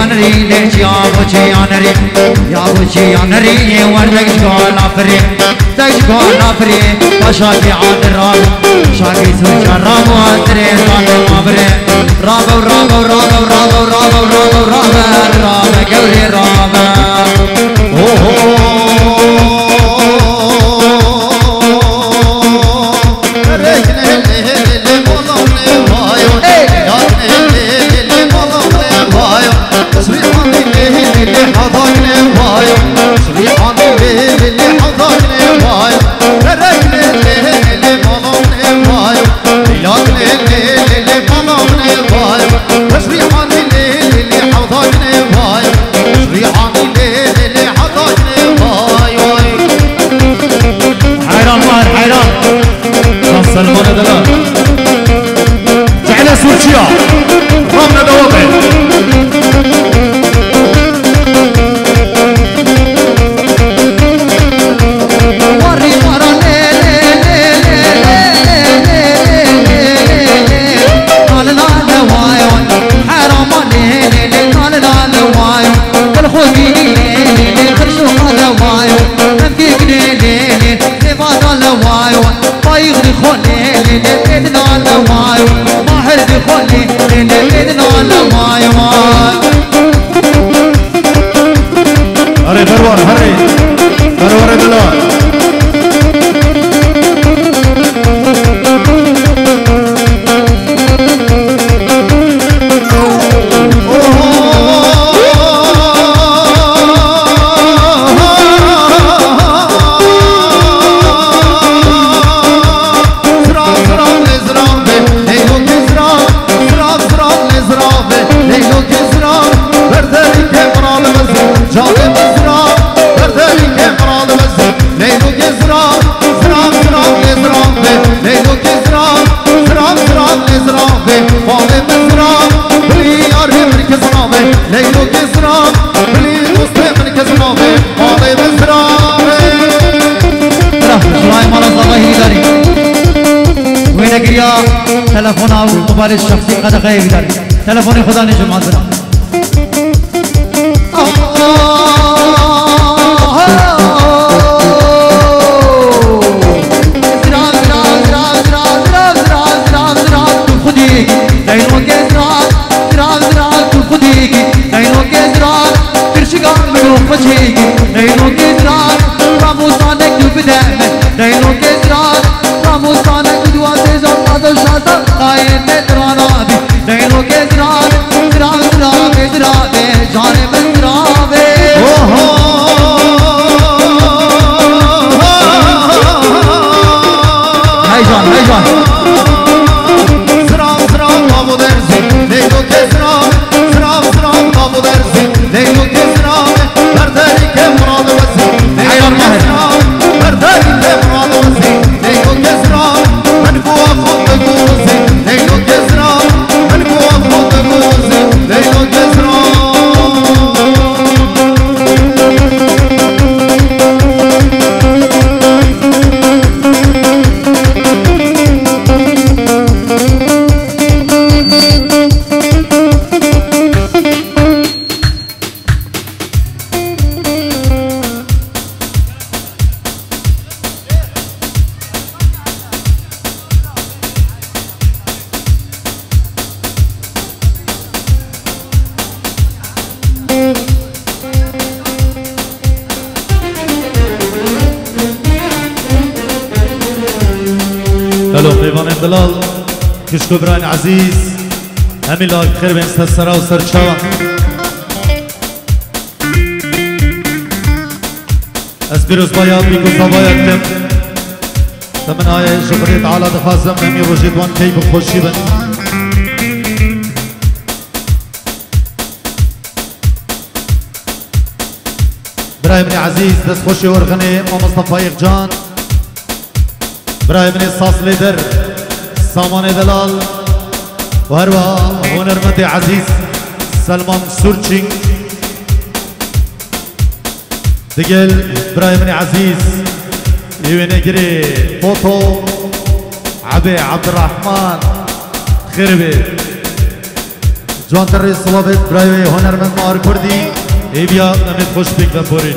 انري ليش يا بوشي انري يا بوشي انري وردك شغال افري تشغال افري وشاكي عاد الراب شاكي سوچ راب واتري راب مابري راب راب راب راب راب راب راب راب قولي راب سلمان دلال جعل سورشيا رامنا دوابه وري ورا لا لا لا وايو حرام ليلي لا لا لا وايو بالخوي ليلي خرشو هذا وايو نفيك ليلي لبعض وايو بايغري خوني ليلي لا وايو ما حرد خوني ليلي لا وايو هري برور هري برور دلال تلفون او موبایل شخصی قد غیب داری تلفون خدا نجم حاضر دلال کشکو بران عزیز همین لاغ خیر بین سرسرا و سرچاوا از بیروز باید بیکو سبایت کم تمن آیه شکری تعالی دخوازم همی روشید وان کی بخوشی بن برای من عزیز دست خوشی ورغنی ما مصطفى جان برای من ساس لیدر سامان دلال و هر هنرمند عزیز سلمان سورچینگ دیگل برای من عزیز یوینه گری فوتو عبی عبدالرحمن خربی جوان تر صلابت برای هنرمند مار کردی ای بیا نمید خوش بیگ و پورین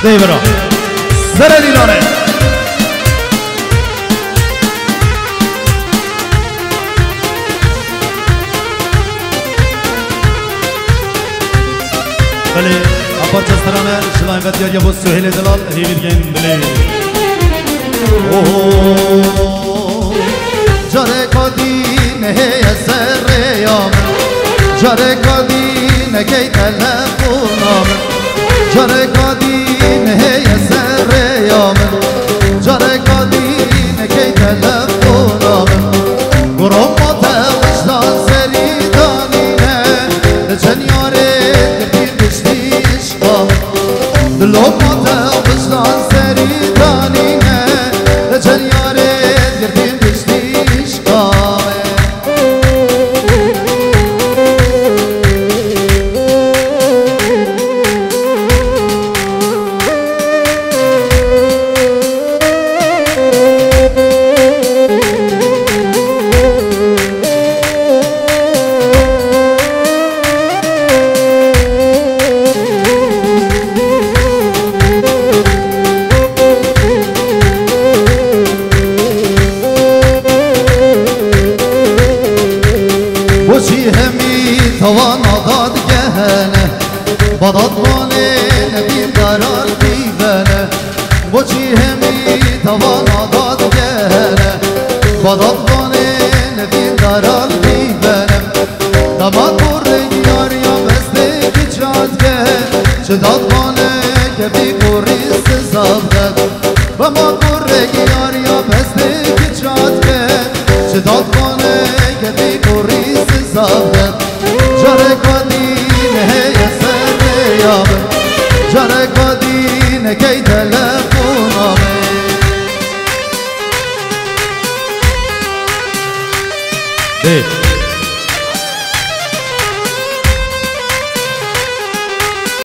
دی برا زره دیلانه بله اپار چسترانه شلایم و دیاریا با سهیل دلال هیوید گین بله جاره کادی نهی سریام جاره کادی نکی تلفونام جاره کادی نهی سریام جاره کادی نکی تلفونام گروه ماته وجدان سری دانینه جنیاره لوماتا وجدان سری دانینه لجن یاره گردین دشتیش قامه توانا داد گهنه بداد مانه نبی قرار دیونه بچی همی توانا داد گهنه بداد مانه نبی قرار دیونه دماد برگ یاریا بسته کچات که چه داد مانه که بی قریس زبدد و ما برگ یاریا بسته کچات که چه داد مانه که بی قریس زبدد جاره کادینه سریامه جاره کادینه کی تلفونامه ده